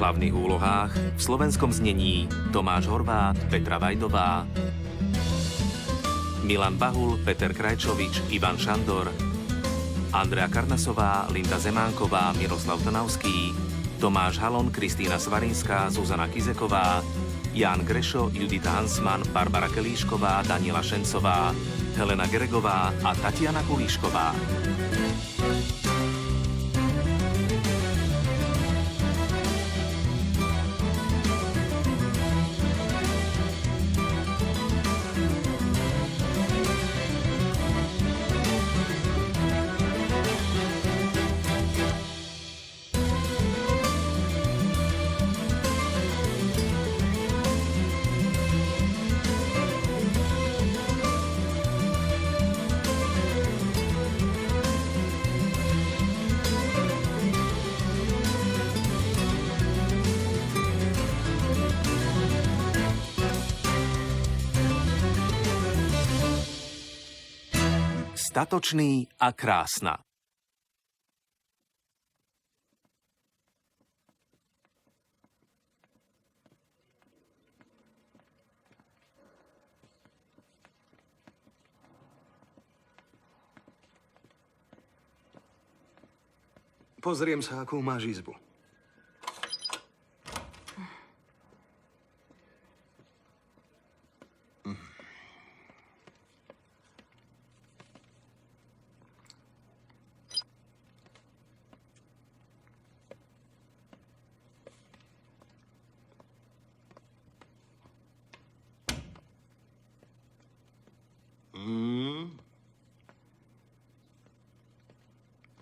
hlavných úlohách v slovenskom znení Tomáš Horváth, Petra Vajdová, Milan Bahul, Peter Krajčovič, Ivan Šandor, Andrea Karnasová, Linda Zemánková, Miroslav Trnavský, Tomáš Halon, Kristýna Svarinská, Zuzana Kizeková, Ján Grešo, Judita Hansman, Barbara Kelíšková, Daniela Šencová, Helena Geregová a Tatiana Kulíšková. Statočný a krásna. Pozriem sa, akú máš izbu.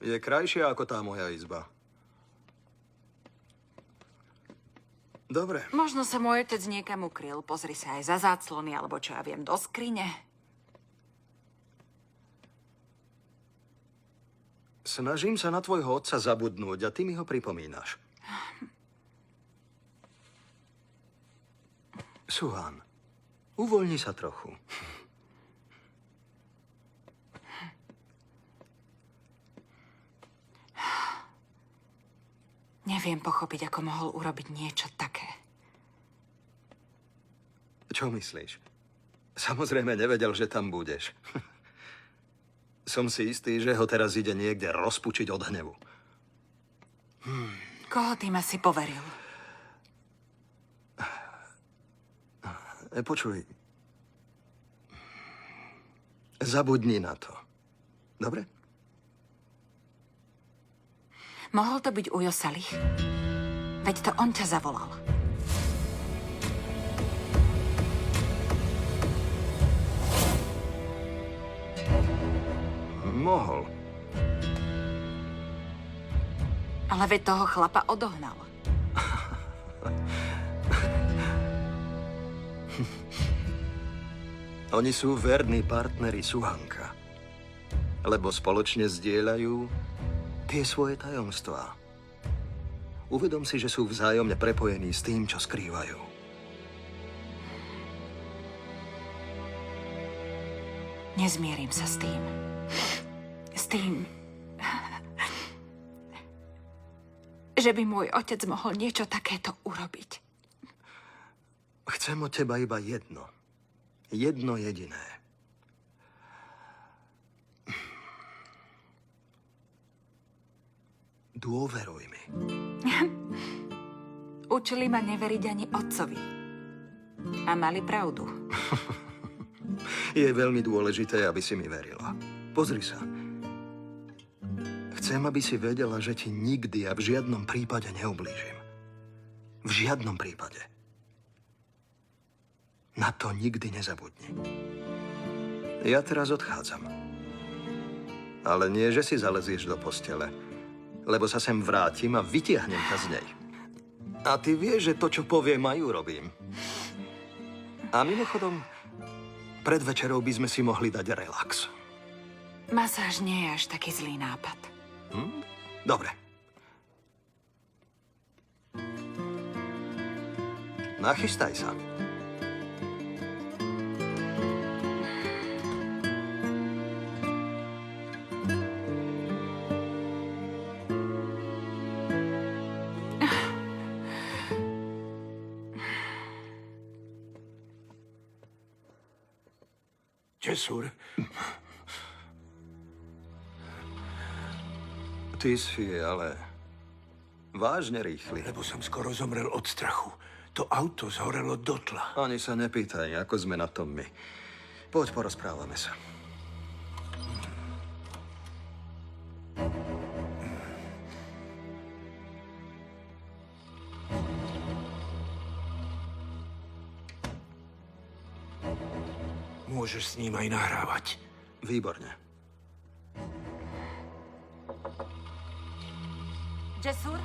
Je krajšia ako tá moja izba. Dobre. Možno sa môj otec niekam ukryl. Pozri sa aj za záclony, alebo čo ja viem, do skrine. Snažím sa na tvojho otca zabudnúť a ty mi ho pripomínaš. Suhan, uvoľni sa trochu. Neviem pochopiť, ako mohol urobiť niečo také. Čo myslíš? Samozrejme nevedel, že tam budeš. Som si istý, že ho teraz ide niekde rozpučiť od hnevu. Koho tým asi poveril? Počuj. Zabudni na to. Dobre? Mohol to byť Ujo Salich? Veď to on ťa zavolal. Mohol. Ale veď toho chlapa odohnal. Oni sú verní partneri Suhanka. Lebo spoločne zdieľajú tie svoje tajomstvá. Uvedom si, že sú vzájomne prepojení s tým, čo skrývajú. Nezmierim sa s tým. S tým, že by môj otec mohol niečo takéto urobiť. Chcem od teba iba jedno. Jedno jediné. Dôveruj mi. Učili ma neveriť ani otcovi. A mali pravdu. Je veľmi dôležité, aby si mi verila. Pozri sa. Chcem, aby si vedela, že ti nikdy a v žiadnom prípade neublížim. V žiadnom prípade. Na to nikdy nezabudni. Ja teraz odchádzam. Ale nie, že si zalezieš do postele. Lebo sa sem vrátim a vytiahnem ťa z nej. A ty vieš, že to, čo poviem, aj urobím. A mimochodom, pred večerou by sme si mohli dať relax. Masáž nie je až taký zlý nápad. Dobre. Nachystaj sa. Česur, Ty si ale vážne rýchly. lebo som skoro zomrel od strachu. To auto zhorelo dotla. Ani sa nepýtaj, ako sme na tom my. Poď, porozprávame sa. Môžeš s ním aj nahrávať. Výborne. Jasur?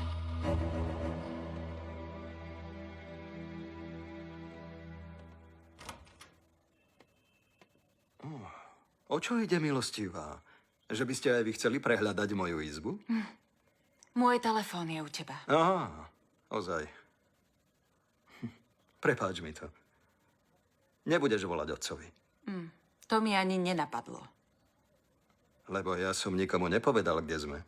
O čo ide, milostivá? Že by ste aj vy chceli prehľadať moju izbu? Môj telefón je u teba. Aha, ozaj. Prepáč mi to. Nebudeš volať otcovi. To mi ani nenapadlo. Lebo ja som nikomu nepovedal, kde sme.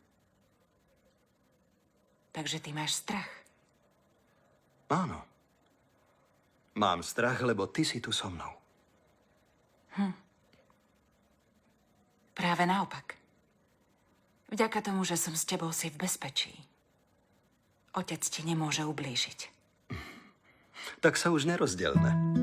Takže ty máš strach. Áno. Mám strach, lebo ty si tu so mnou. Práve naopak. Vďaka tomu, že som s tebou, si v bezpečí. Otec ti nemôže ublížiť. Tak sa už nerozdielme.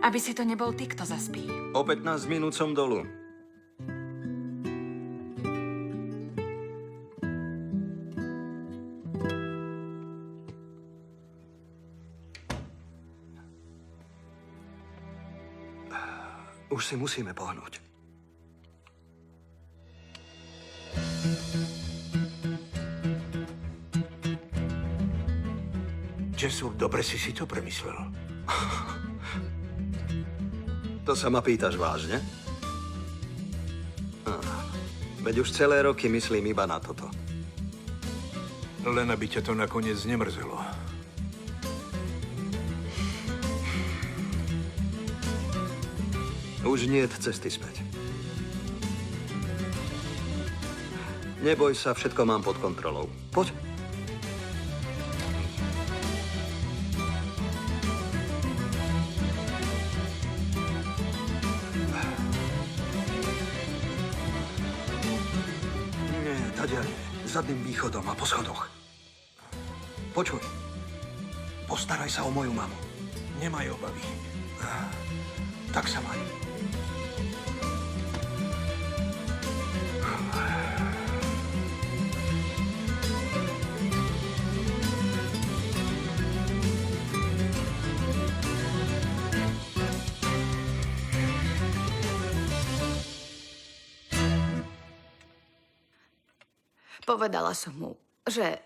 Aby si to nebol ty, kto zaspí. O 15 minút som dolu. Už si musíme pohnúť. Česur, dobre si to premyslel. To sa ma pýtaš vážne? Veď už celé roky myslím iba na toto. Len aby ťa to nakoniec nemrzelo. Už nie je cesty späť. Neboj sa, všetko mám pod kontrolou. Poď. Nie, taďa, zadným východom a po schodoch. Počuj, postaraj sa o moju mamu. Nemaj obavy. Tak sa maj. Povedala som mu, že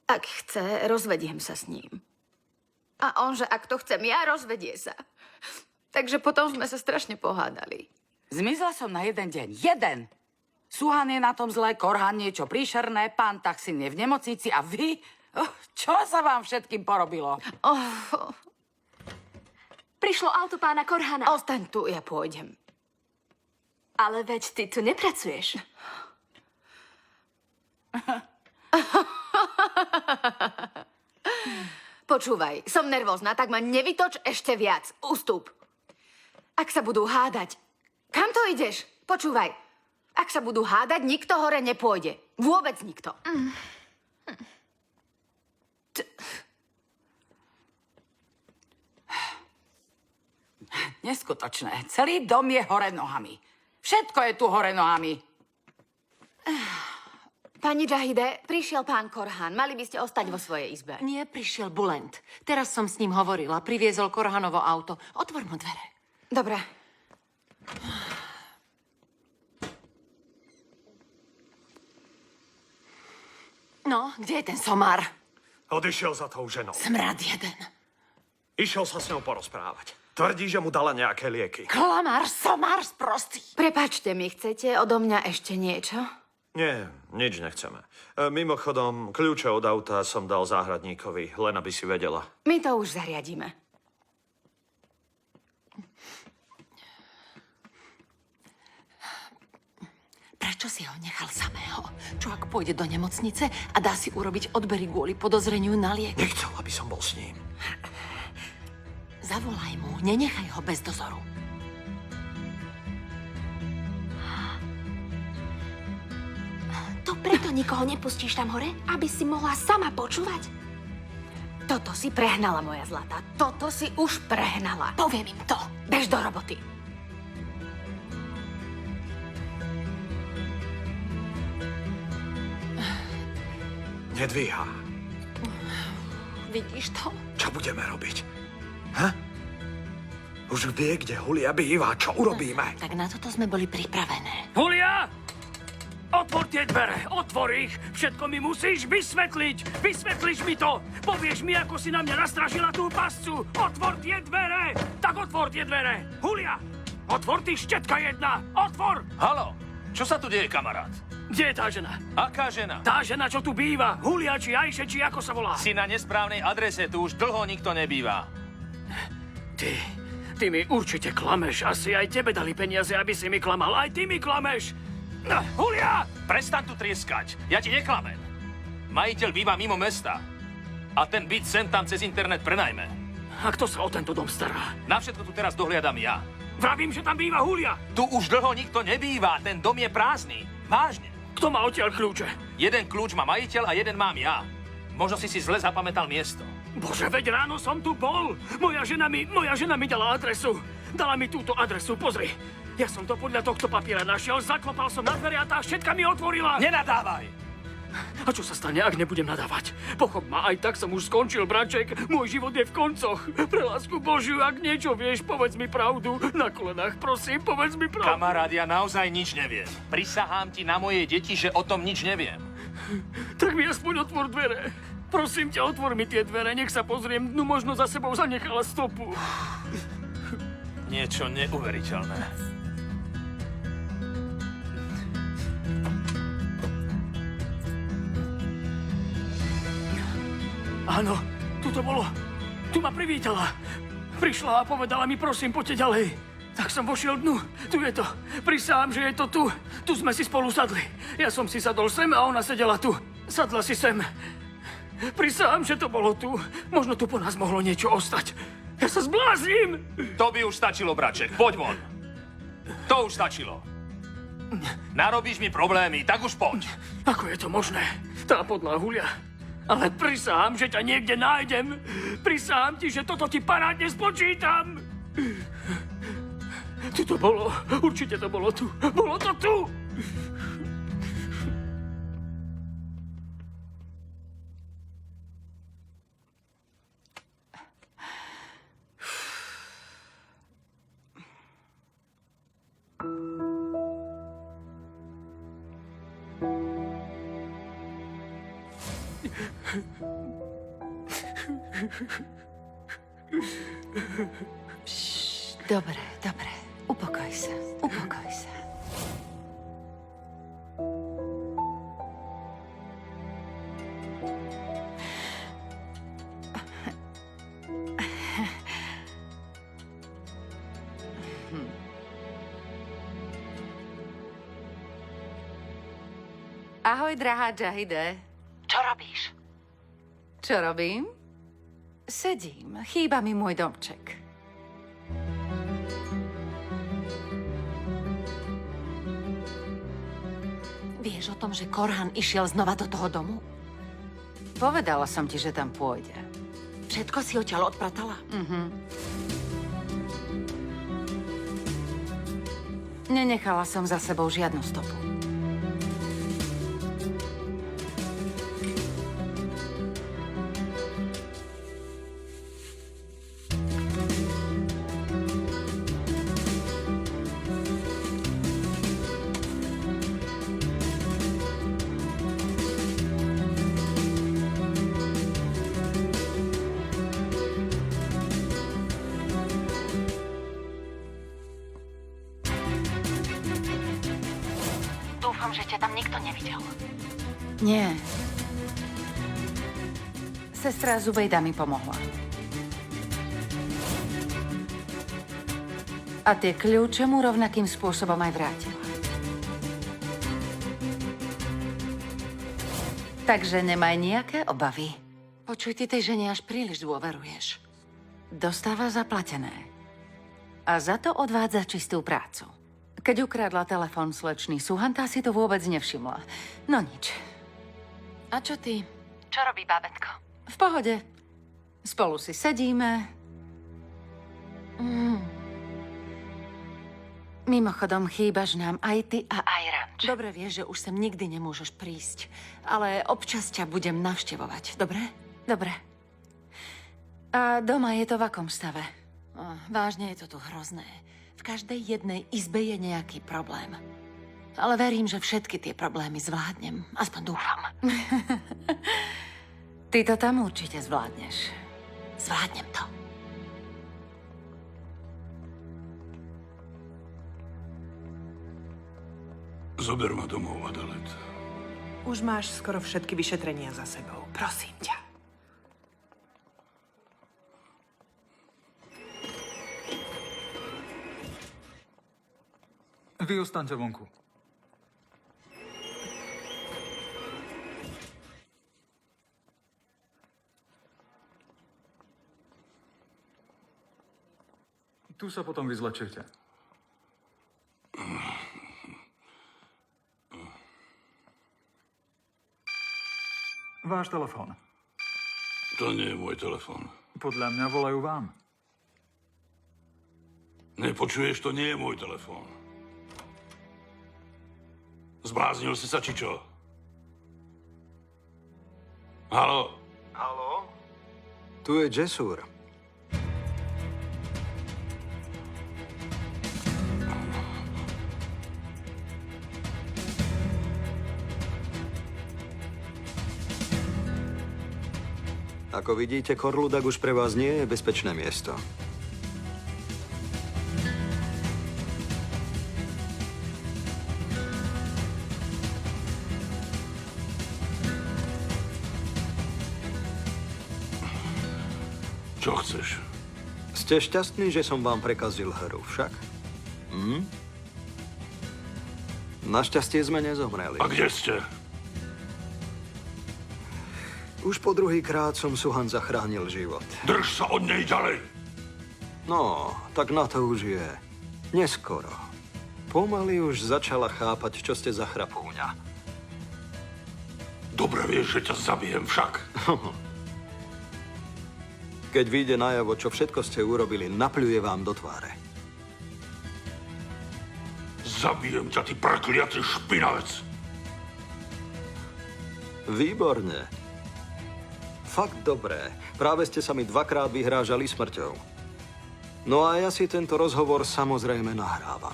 ak chce, rozvediem sa s ním. A on, že ak to chcem ja, rozvedie sa. Takže potom sme sa strašne pohádali. Zmizla som na jeden deň. Jeden! Suhan je na tom zle, Korhan niečo príšerné, pán Taksin je v nemocnici a vy... čo sa vám všetkým porobilo? Prišlo auto pána Korhana. Ostaň tu, ja pôjdem. Ale veď ty tu nepracuješ. Počúvaj, som nervózna, tak ma nevytoč ešte viac. Ustúp. Ak sa budú hádať... Kam to ideš? Počúvaj. Ak sa budú hádať, nikto hore nepôjde. Vôbec nikto. Neskutočné. Celý dom je hore nohami. Všetko je tu hore nohami. Pani Jahide, prišiel pán Korhan. Mali by ste ostať vo svojej izbe. Nie, prišiel Bulent. Teraz som s ním hovorila. Priviezol Korhanovo auto. Otvor mu dvere. Dobre. No, kde je ten somár? Odišiel za tou ženou. Smrad jeden. Išiel sa s ňou porozprávať. Tvrdí, že mu dala nejaké lieky. Klamár, somár sprostý. Prepáčte mi, chcete odo mňa ešte niečo? Nie, nič nechceme. Mimochodom, kľúče od auta som dal záhradníkovi, len aby si vedela. My to už zariadíme. Prečo si ho nechal samého? Čo ak pôjde do nemocnice a dá si urobiť odbery kvôli podozreniu na liek? Nechcel, aby som bol s ním. Zavolaj mu, nenechaj ho bez dozoru. To preto nikoho nepustíš tam hore? Aby si mohla sama počúvať? Toto si prehnala, moja zlata. Toto si už prehnala. Poviem im to. Bež do roboty. Nedvíha. Vidíš to? Čo budeme robiť? Už vie, kde Julia býva. Čo urobíme? Tak na toto sme boli pripravené. Julia! Otvor tie dvere, otvor ich! Všetko mi musíš vysvetliť! Vysvetlíš mi to! Povieš mi, ako si na mňa nastražila tú pascu! Otvor tie dvere! Tak otvor tie dvere! Julia! Otvor ty štetka jedna! Otvor! Haló, čo sa tu deje, kamarát? Kde je tá žena? Aká žena? Tá žena, čo tu býva! Julia, či Ajše, či ako sa volá? Si na nesprávnej adrese, tu už dlho nikto nebýva. Ty mi určite klameš. Asi aj tebe dali peniaze, aby si mi klamal. Aj ty mi klameš! Julia! Prestan tu trieskať, ja ti neklamem. Majiteľ býva mimo mesta. A ten byt sem tam cez internet prenajme. A kto sa o tento dom stará? Na všetko tu teraz dohliadam ja. Vravím, že tam býva Julia! Tu už dlho nikto nebýva, ten dom je prázdny. Vážne. Kto má odtiaľ kľúče? Jeden kľúč má majiteľ a jeden mám ja. Možno si zle zapamätal miesto. Bože, veď ráno som tu bol. Moja žena mi dala adresu. Dala mi túto adresu, pozri. Ja som to podľa tohto papiera našiel, zaklopal som na dvere a tá štetka mi otvorila. Nenadávaj! A čo sa stane, ak nebudem nadávať? Pochop ma, aj tak som už skončil, braček. Môj život je v koncoch. Pre lásku Božiu, ak niečo vieš, povedz mi pravdu. Na kolenách, prosím, povedz mi pravdu. Kamarát, ja naozaj nič neviem. Prisahám ti na moje deti, že o tom nič neviem. Tak mi aspoň otvor dvere. Prosím ťa, otvor mi tie dvere, nech sa pozriem. No možno za sebou zanechala stopu. Niečo neuveriteľné. Áno, tu to bolo. Tu ma privítala. Prišla a povedala mi, prosím, poďte ďalej. Tak som vošiel dnu. Tu je to. Prisahám, že je to tu. Tu sme si spolu sadli. Ja som si sadol sem a ona sedela tu. Sadla si sem. Prisahám, že to bolo tu. Možno tu po nás mohlo niečo ostať. Ja sa zblázním. To by už stačilo, braček. Poď von. To už stačilo. Narobíš mi problémy, tak už poď. Ako je to možné? Tá podlá Julia. Ale prisahám, že ťa niekde nájdem. Prisahám ti, že toto ti parádne spočítam. Tu to bolo. Určite to bolo tu. Bolo to tu. Dobre, dobre. Upokoj sa, upokoj sa. Ahoj, drahá Jahide. Čo robíš? Čo robím? Sedím. Chýba mi môj domček. Vieš o tom, že Korhan išiel znova do toho domu? Povedala som ti, že tam pôjde. Všetko si odtiaľ odpratala? Nenechala som za sebou žiadnu stopu. Dúfam, že ťa tam nikto nevidel. Nie. Sestra Zubejda mi pomohla. A tie kľúče mu rovnakým spôsobom aj vrátila. Takže nemaj nejaké obavy. Počuj, ty tej žene až príliš dôveruješ. Dostáva zaplatené. A za to odvádza čistú prácu. Keď ukradla telefón slečný Suhan, tá si to vôbec nevšimla. No nič. A čo ty? Čo robí bábätko? V pohode. Spolu si sedíme. Mimochodom, chýbaš nám aj ty a aj ranč. Dobre vieš, že už sem nikdy nemôžeš prísť. Ale občas ťa budem navštevovať, dobre? Dobre. A doma je to v akom stave? Vážne je to tu hrozné. V každej jednej izbe je nejaký problém. Ale verím, že všetky tie problémy zvládnem. Aspoň dúfam. Ty to tam určite zvládneš. Zvládnem to. Zober ma domov, Adalet. Už máš skoro všetky vyšetrenia za sebou. Prosím ťa. Vy ostaňte vonku. Tu sa potom vyzlečiete. Váš telefón. To nie je môj telefón. Podľa mňa volajú vám. Nepočuješ, to nie je môj telefón. Zbláznil si sa, či čo? Haló? Haló? Tu je Jesúr. Ako vidíte, Korludak už pre vás nie je bezpečné miesto. Čo chceš? Ste šťastní, že som vám prekazil hru, však? Našťastie sme nezomreli. A kde ste? Už po druhýkrát som Suhan zachránil život. Drž sa od nej ďalej! No, tak na to už je neskoro. Pomaly už začala chápať, čo ste za chrapúňa. Dobre vieš, že ťa zabijem však. Keď vyjde najavo, čo všetko ste urobili, napľuje vám do tváre. Zabijem ťa, ty prekliatý špinavec! Výborne. Fakt dobré. Práve ste sa mi dvakrát vyhrážali smrťou. No a ja si tento rozhovor samozrejme nahrávam.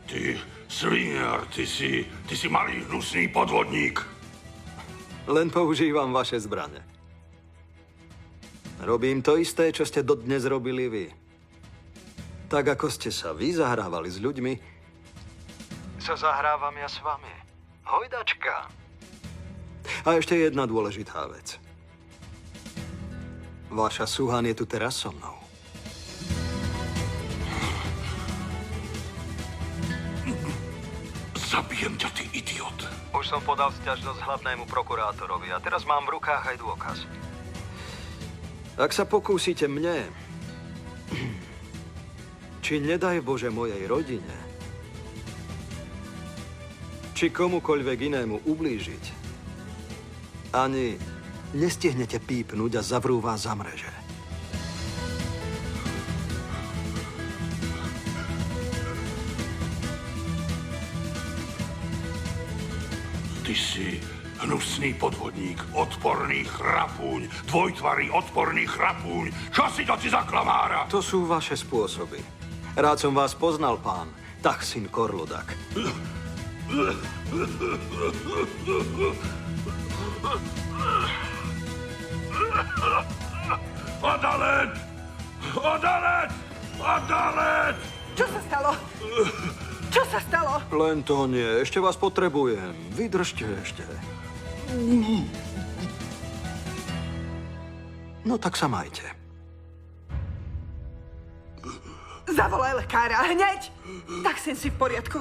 Ty, sviniar, ty si malý hnusný podvodník. Len používam vaše zbrane. Robím to isté, čo ste dodnes robili vy. Tak ako ste sa vy zahrávali s ľuďmi, sa zahrávam ja s vami. Hojdačka. A ešte jedna dôležitá vec. Vaša Suhan je tu teraz so mnou. Zabijem ťa, ty idiot. Už som podal sťažnosť hlavnému prokurátorovi a teraz mám v rukách aj dôkaz. Ak sa pokúsite mne, či nedaj Bože mojej rodine, či komukoľvek inému ublížiť, ani nestihnete pípnuť a zavrú vás za mreže. Ty si hnusný podvodník, odporný chrapúň, dvojtvarý odporný chrapúň. Čo si to ty za klamára? To sú vaše spôsoby. Rád som vás poznal, pán Taksin Korludak. Adalet! Adalet! Adalet! Čo sa stalo? Čo sa stalo? Len to nie, ešte vás potrebujem. Vydržte ešte. No tak sa majte. Zavolaj lekára, hneď! Tak sem si v poriadku.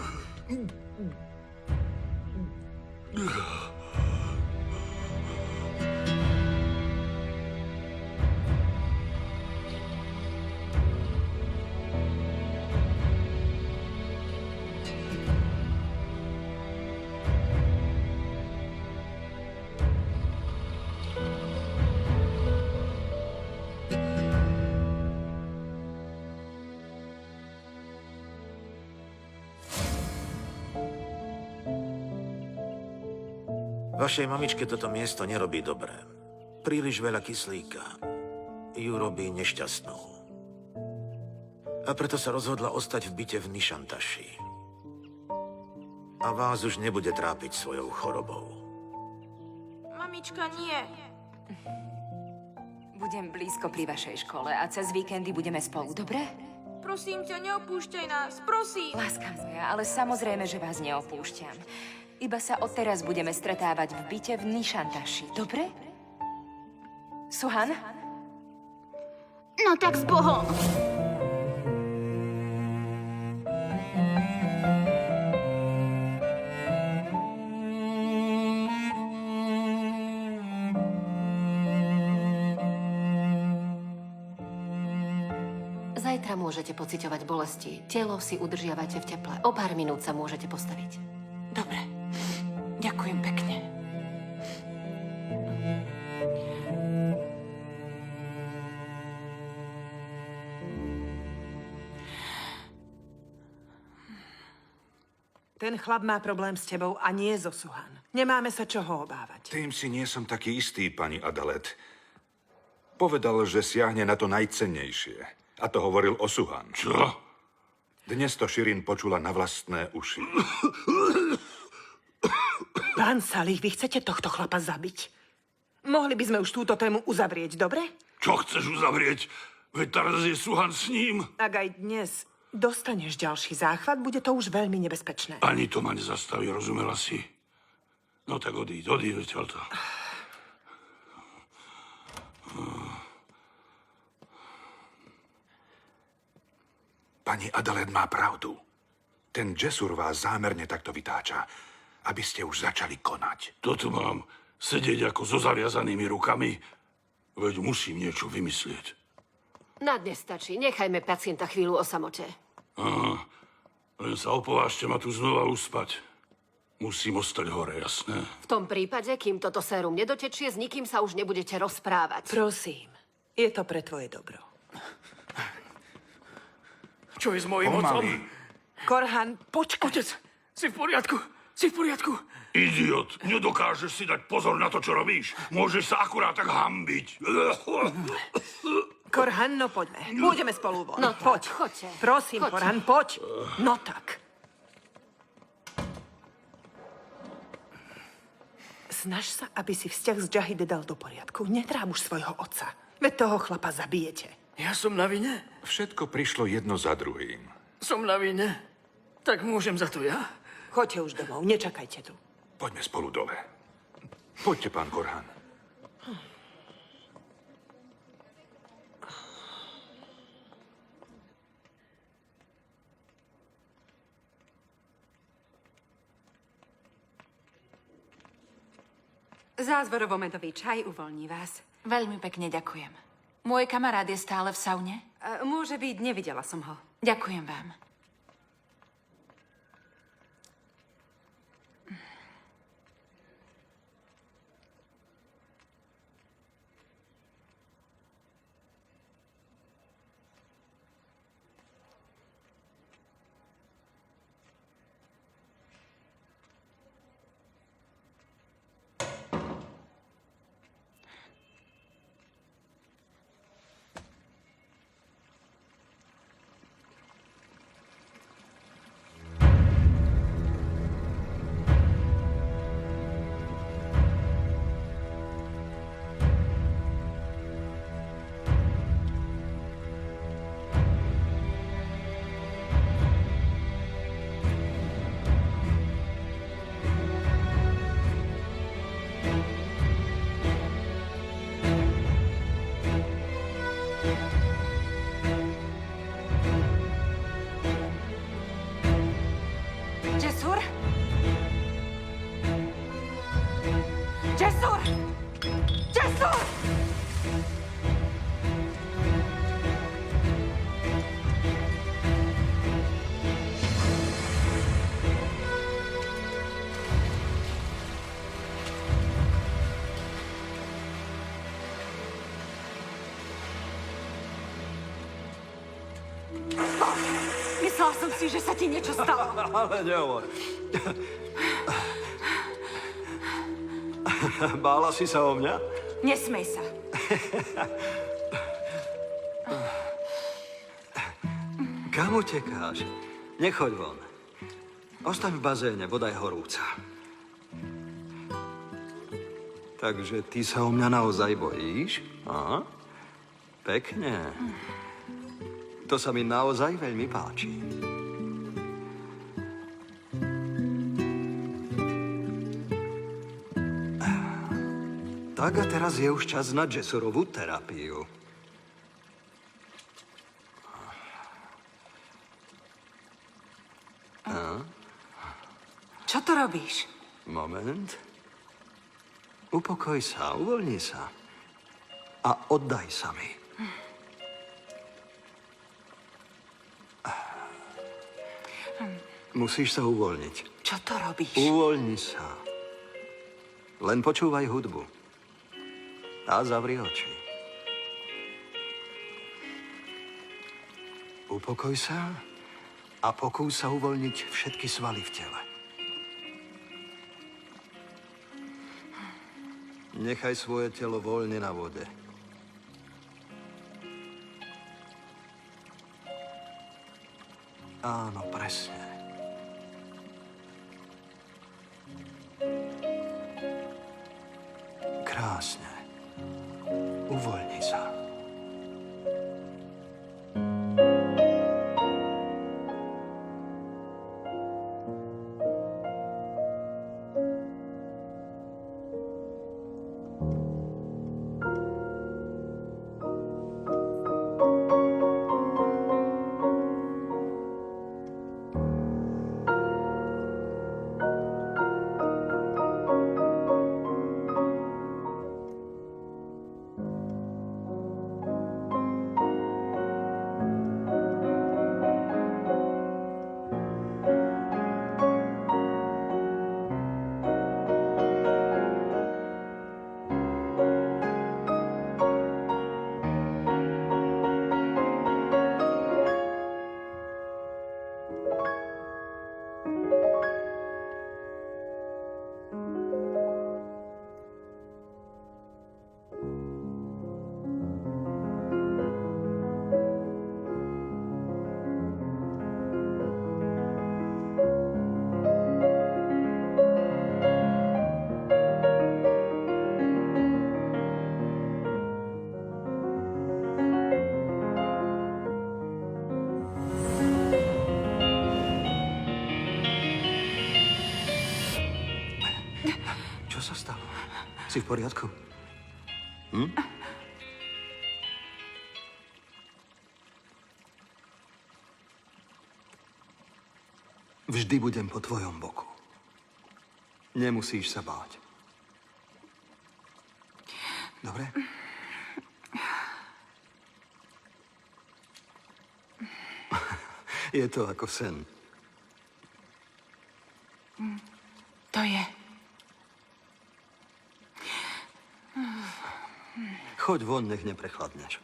Vašej mamičke toto miesto nerobí dobre. Príliš veľa kyslíka ju robí nešťastnou. A preto sa rozhodla ostať v byte v Nišantaši. A vás už nebude trápiť svojou chorobou. Mamička, nie. Budem blízko pri vašej škole a cez víkendy budeme spolu, dobre? Prosím ťa, neopúšťaj nás, prosím. Láska moja, ale samozrejme, že vás neopúšťam. Iba sa odteraz budeme stretávať v byte v Nišantaši, dobre? Suhan? No tak s Bohom. Zajtra môžete pociťovať bolesti. Telo si udržiavajte v teple. O pár minút sa môžete postaviť. Dobre. Ďakujem pekne. Ten chlap má problém s tebou a nie so Suhan. Nemáme sa čoho obávať. Tým si nie som taký istý, pani Adalet. Povedal, že siahne na to najcennejšie. A to hovoril o Suhan. Čo? Dnes to Širin počula na vlastné uši. Pán Salih, vy chcete tohto chlapa zabiť? Mohli by sme už túto tému uzavrieť, dobre? Čo chceš uzavrieť? Veď teraz je Suhan s ním. Ak aj dnes dostaneš ďalší záchvat, bude to už veľmi nebezpečné. Ani to ma nezastaví, rozumela si? No tak odíď odtiaľto. Pani Adalet má pravdu. Ten Džesur vás zámerne takto vytáča, aby ste už začali konať. Toto mám sedieť ako so zaviazanými rukami? Veď musím niečo vymyslieť. Na dnes stačí. Nechajme pacienta chvíľu o samote. Aha, len sa opovážte ma tu znova uspať. Musím ostať hore, jasné? V tom prípade, kým toto sérum nedotečie, s nikým sa už nebudete rozprávať. Prosím, je to pre tvoje dobro. Čo je s mojím otcom? Korhan, počkaj. Otec, si v poriadku? Si v poriadku? Idiot, nedokážeš si dať pozor na to, čo robíš. Môžeš sa akurát tak hanbiť. Korhan, no poďme. Pôjdeme spolu von. No tak, poď. choďte. Prosím, Choďte. Korhan, poď. No tak. Snaž sa, aby si vzťah s Džahide dal do poriadku. Netráp už svojho otca. Veď toho chlapa zabijete. Ja som na vine? Všetko prišlo jedno za druhým. Som na vine? Tak môžem za to ja? Choďte už domov, nečakajte tu. Poďme spolu dole. Poďte, pán Korhan. Zázvorovo-medový čaj uvoľní vás. Veľmi pekne ďakujem. Môj kamarát je stále v saune? Môže byť, nevidela som ho. Ďakujem vám. Džesur? Džesur! Džesur! Myslela som si, že sa ti niečo stalo. Ale nehovor. Bála si sa o mňa? Nesmej sa. Kam utekáš? Nechoď von. Ostaň v bazéne, voda je horúca. Takže ty sa o mňa naozaj bojíš? Aha. Pekne. To sa mi naozaj veľmi páči. Tak a teraz je už čas na Jessurovú terapiu. Čo to robíš? Moment. Upokoj sa, uvoľni sa. A oddaj sa mi. Musíš sa uvoľniť. Čo to robíš? Uvoľni sa. Len počúvaj hudbu. A zavri oči. Upokoj sa a pokús sa uvoľniť všetky svaly v tele. Nechaj svoje telo voľne na vode. Áno, presne. Krásne. Uvoľni sa. Čo sa stalo? Si v poriadku? Vždy budem po tvojom boku. Nemusíš sa báť. Dobre? Je to ako sen. To je. Choď von, nech neprechladneš.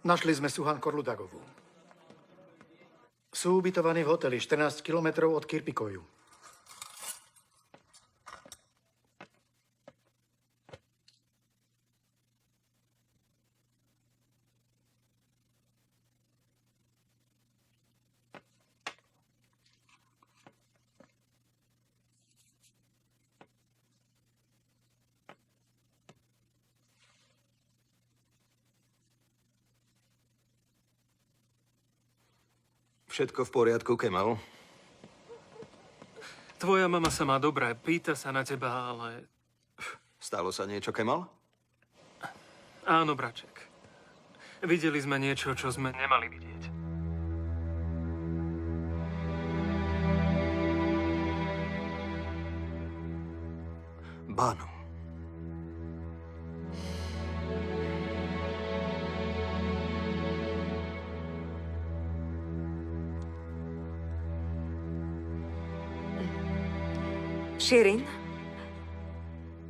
Našli sme Suhan Korludagovú. Sú ubytovaní v hoteli 14 kilometrov od Kirpikoju. Všetko v poriadku, Kemal? Tvoja mama sa má dobré, pýta sa na teba, ale... Stalo sa niečo, Kemal? Áno, braček. Videli sme niečo, čo sme nemali vidieť. Banu. Shirin,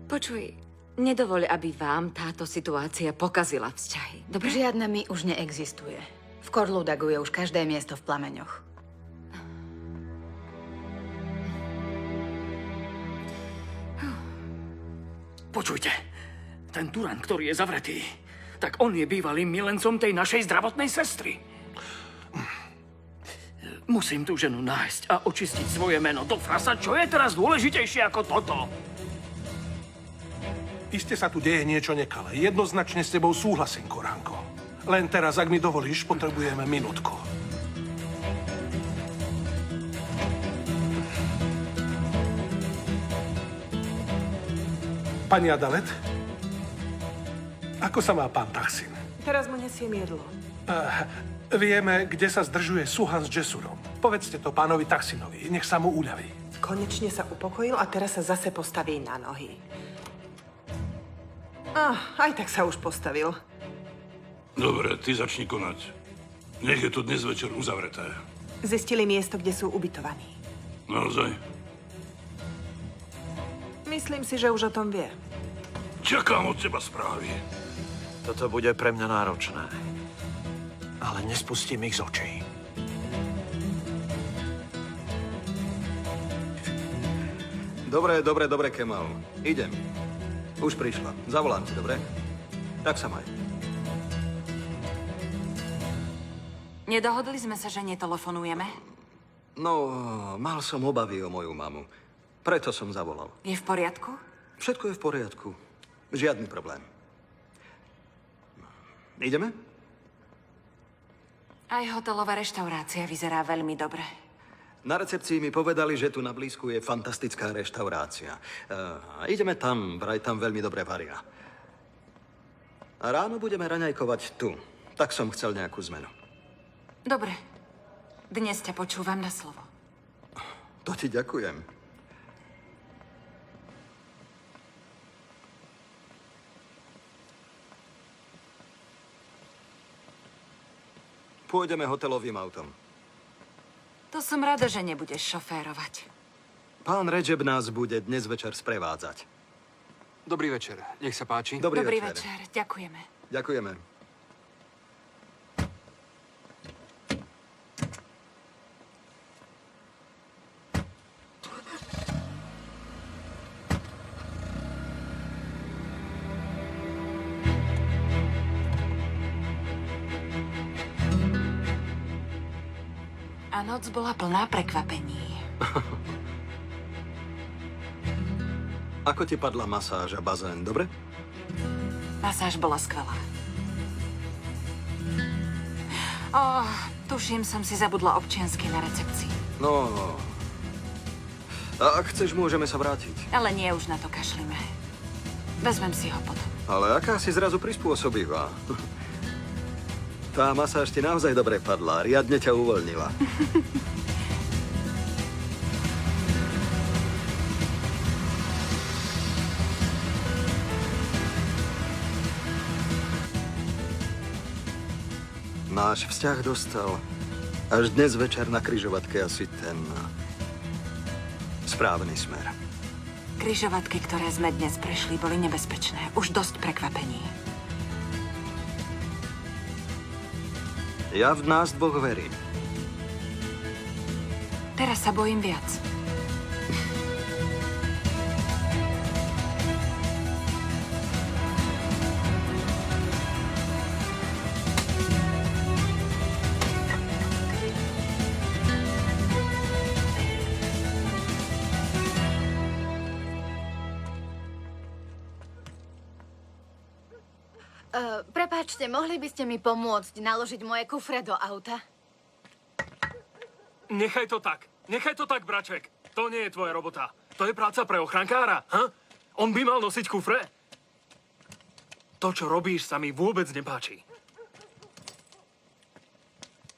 počuj, nedovoľ, aby vám táto situácia pokazila vzťahy. Dobre? Žiadna mi už neexistuje. V Korludagu je už každé miesto v plameňoch. Počujte, ten Turan, ktorý je zavretý, tak on je bývalým milencom tej našej zdravotnej sestry. Musím tú ženu nájsť a očistiť svoje meno do frasa, čo je teraz dôležitejšie ako toto. Iste sa tu deje niečo nekalé. Jednoznačne s tebou súhlasím, Koránko. Len teraz, ak mi dovolíš, potrebujeme minútku. Pani Adalet, ako sa má pán Taksin? Teraz mu nesiem jedlo. Vieme, kde sa zdržuje Suhan s Jesurom. Povedzte to pánovi Taksinovi, nech sa mu uľaví. Konečne sa upokojil a teraz sa zase postaví na nohy. Aj tak sa už postavil. Dobre, ty začni konať. Nech je to dnes večer uzavreté. Zistili miesto, kde sú ubytovaní. Naozaj? Myslím si, že už o tom vie. Čakám od teba správy. Toto bude pre mňa náročné. Ale nespustím ich z očí. Dobre, Kemal. Idem. Už prišla. Zavolám ti, dobre? Tak sa maj. Nedohodli sme sa, že netelefonujeme? No, mal som obavy o moju mamu. Preto som zavolal. Je v poriadku? Všetko je v poriadku. Žiadny problém. Ideme? Aj hotelová reštaurácia vyzerá veľmi dobre. Na recepcii mi povedali, že tu na blízku je fantastická reštaurácia. Ideme tam, vraj tam veľmi dobre varia. A ráno budeme raňajkovať tu. Tak som chcel nejakú zmenu. Dobre. Dnes ťa počúvam na slovo. To ti ďakujem. Pôjdeme hotelovým autom. To som rada, že nebudeš šoférovať. Pán Redžeb nás bude dnes večer sprevádzať. Dobrý večer. Nech sa páči. Dobrý večer. Ďakujeme. Ďakujeme. A noc bola plná prekvapení. Ako ti padla masáž a bazén, dobre? Masáž bola skvelá. Tuším, som si zabudla občiansky na recepcii. No. A ak chceš, môžeme sa vrátiť. Ale nie, už na to kašlime. Vezmem si ho potom. Ale aká si zrazu prispôsobivá. Tá masáž ti naozaj dobre padla. Riadne ťa uvoľnila. Náš vzťah dostal až dnes večer na križovatke asi ten správny smer. Križovatky, ktoré sme dnes prešli, boli nebezpečné. Už dosť prekvapení. Ja v nás dvoch verím. Teraz sa bojím viac. Prepáčte, mohli by ste mi pomôcť naložiť moje kufre do auta? Nechaj to tak, braček. To nie je tvoja robota. To je práca pre ochrankára. Ha? On by mal nosiť kufre. To, čo robíš, sa mi vôbec nepáči.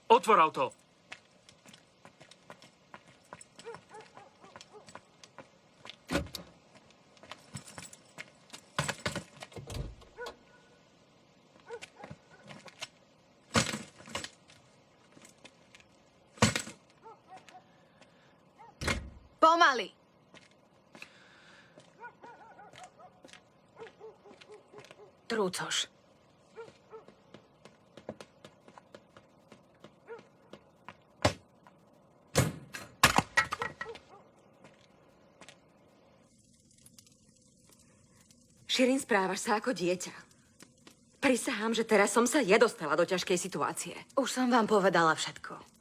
Otvor auto. Pomaly. Trúcoš. Širin, správaš sa ako dieťa. Prisahám, že teraz som sa ja dostala do ťažkej situácie. Už som vám povedala všetko.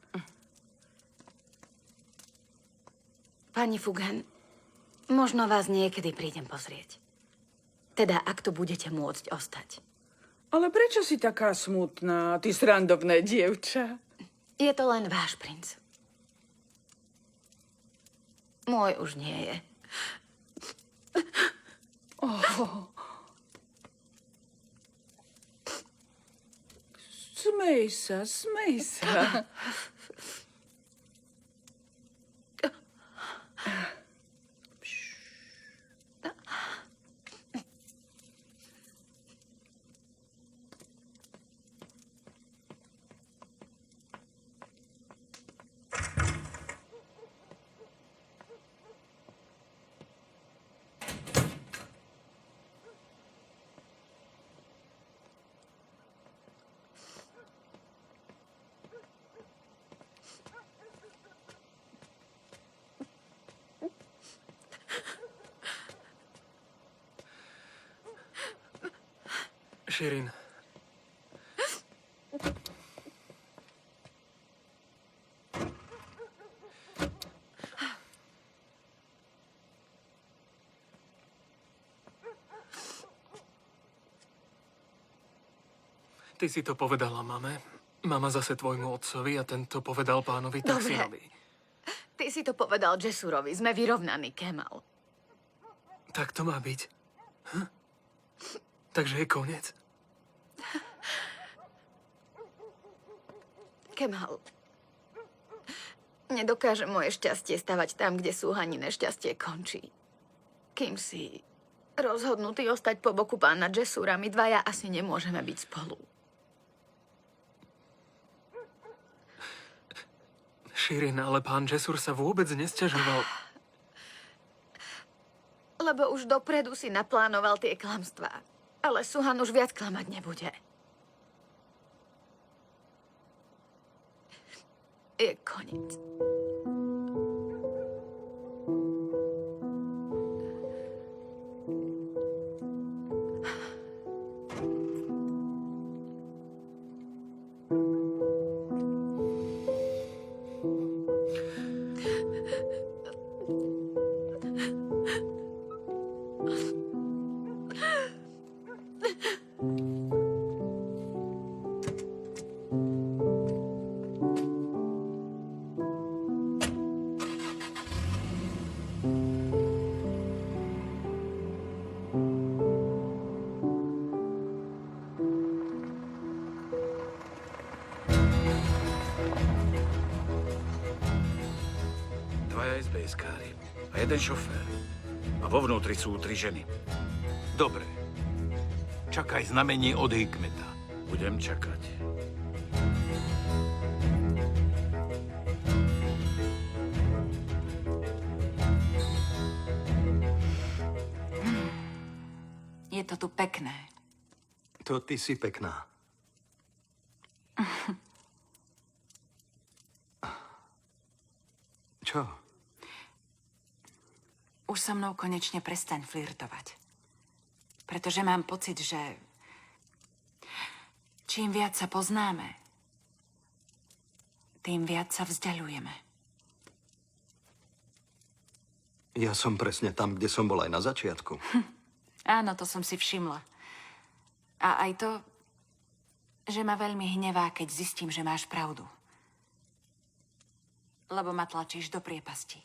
Pani Fughen, možno vás niekedy prídem pozrieť. Teda, ak tu budete môcť ostať. Ale prečo si taká smutná, ty srandovné dievča? Je to len váš princ. Môj už nie je. Oh. Smej sa, smej sa. Širin. Ty si to povedala mame, mama zase tvojmu otcovi a tento povedal pánovi Taksinovi. Ty si to povedal Jessurovi. Sme vyrovnaní, Kemal. Tak to má byť. Hm? Takže je koniec. Kemal, nedokáže moje šťastie stavať tam, kde Súhanine šťastie končí. Kým si rozhodnutý ostať po boku pána Jessura, my dvaja asi nemôžeme byť spolu. Širin, ale pán Jessur sa vôbec nesťažoval. Lebo už dopredu si naplánoval tie klamstvá. Ale Suhan už viac klamať nebude. Je koniec. SBSkári a jeden šofér. A vo vnútri sú 3 ženy. Dobre. Čakaj znamenie od Hikmeta. Budem čakať. Je to tu pekné. To ty si pekná. Čo? Už so mnou konečne prestaň flirtovať. Pretože mám pocit, že čím viac sa poznáme, tým viac sa vzdialujeme. Ja som presne tam, kde som bol aj na začiatku. Áno, to som si všimla. A aj to, že ma veľmi hnevá, keď zistím, že máš pravdu. Lebo ma tlačíš do priepasti.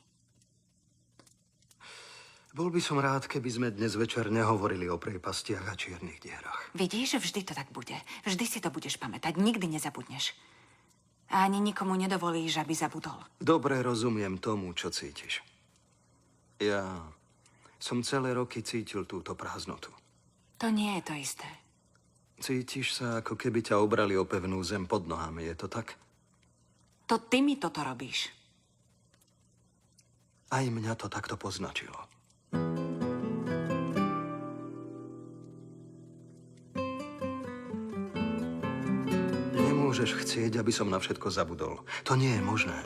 Bol by som rád, keby sme dnes večer nehovorili o priepastiach a čiernych dierach. Vidíš, že vždy to tak bude. Vždy si to budeš pamätať. Nikdy nezabudneš. A ani nikomu nedovolíš, aby zabudol. Dobre rozumiem tomu, čo cítiš. Ja som celé roky cítil túto prázdnotu. To nie je to isté. Cítiš sa, ako keby ťa obrali o pevnú zem pod nohami, je to tak? To ty mi toto robíš. Aj mňa to takto poznačilo. Nemôžeš chcieť, aby som na všetko zabudol. To nie je možné.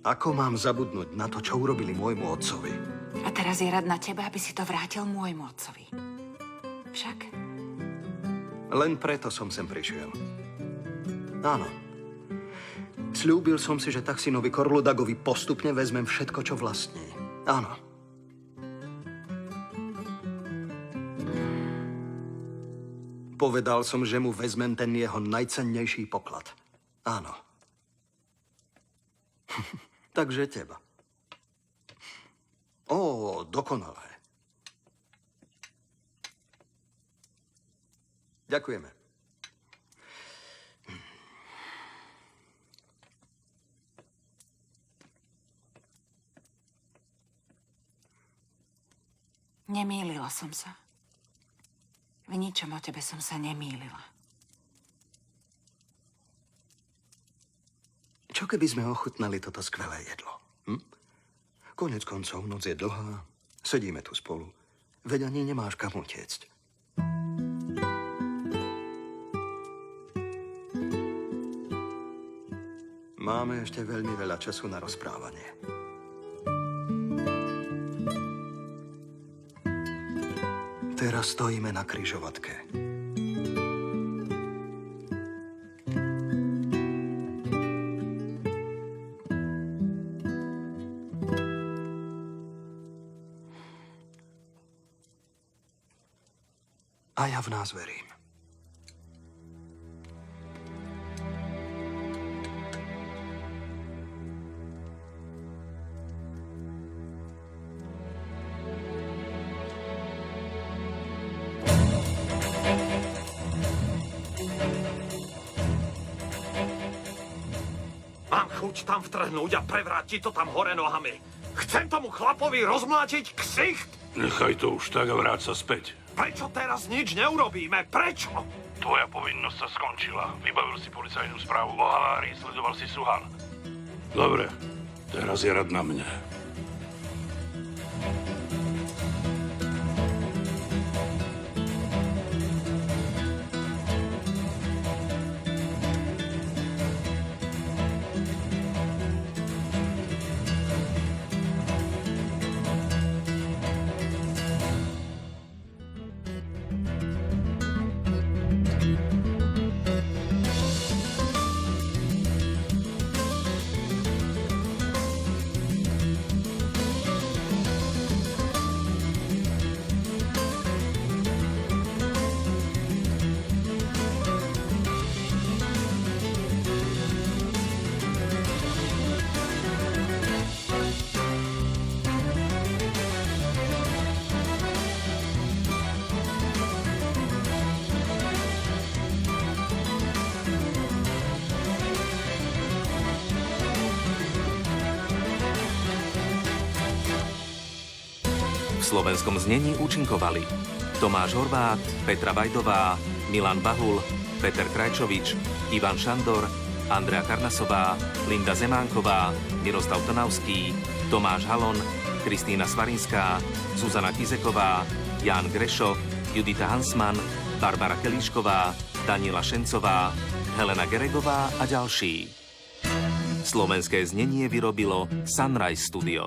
Ako mám zabudnúť na to, čo urobili môjmu otcovi? A teraz je rad na teba, aby si to vrátil môjmu otcovi. Však? Len preto som sem prišiel. Áno. Sľúbil som si, že taxínovi Korludagovi postupne vezmem všetko, čo vlastní. Áno. Povedal som, že mu vezmem ten jeho najcennejší poklad. Áno. Takže teba. Ó, dokonalé. Ďakujeme. Nemýlila som sa. V ničom o tebe som sa nemýlila. Čo keby sme ochutnali toto skvelé jedlo? Konec koncov, noc je dlhá, sedíme tu spolu. Veď ani nemáš kam utiecť. Máme ešte veľmi veľa času na rozprávanie. Teraz stojíme na križovatke. A ja v nás verím. Mám chuť tam vtrhnúť a prevrátiť to tam hore nohami. Chcem tomu chlapovi rozmlátiť ksicht. Nechaj to už tak a vráť sa späť. Prečo teraz nič neurobíme? Prečo? Tvoja povinnosť sa skončila. Vybavil si policajnú správu o havárii, sledoval si Suhan. Dobre, teraz je rad na mne. V slovenskom znení účinkovali Tomáš Horváth, Petra Vajdová, Milan Bahul, Peter Krajčovič, Ivan Šandor, Andrea Karnasová, Linda Zemánková, Miroslav Trnavský, Tomáš Halon, Kristýna Svarinská, Zuzana Kizeková, Ján Grešo, Judita Hansman, Barbara Kelíšková, Daniela Šencová, Helena Geregová a ďalší. Slovenské znenie vyrobilo Sunrise Studio.